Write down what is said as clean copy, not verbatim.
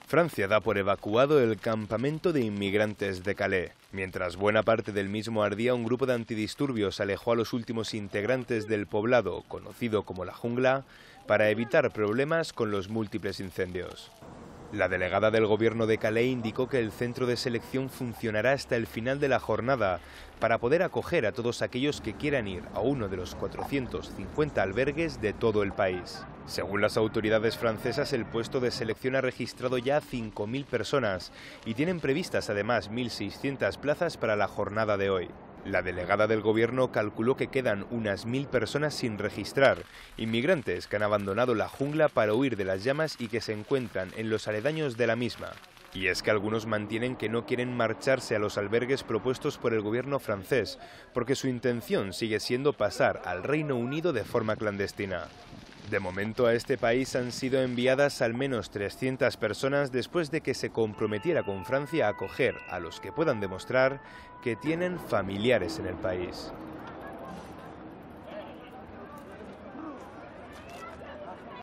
Francia da por evacuado el campamento de inmigrantes de Calais. Mientras buena parte del mismo ardía, un grupo de antidisturbios alejó a los últimos integrantes del poblado, conocido como la Jungla, para evitar problemas con los múltiples incendios. La delegada del gobierno de Calais indicó que el centro de selección funcionará hasta el final de la jornada para poder acoger a todos aquellos que quieran ir a uno de los 450 albergues de todo el país. Según las autoridades francesas, el puesto de selección ha registrado ya 5.000 personas y tienen previstas además 1.600 plazas para la jornada de hoy. La delegada del gobierno calculó que quedan unas 1.000 personas sin registrar, inmigrantes que han abandonado la jungla para huir de las llamas y que se encuentran en los aledaños de la misma. Y es que algunos mantienen que no quieren marcharse a los albergues propuestos por el gobierno francés, porque su intención sigue siendo pasar al Reino Unido de forma clandestina. De momento a este país han sido enviadas al menos 300 personas después de que se comprometiera con Francia a acoger a los que puedan demostrar que tienen familiares en el país.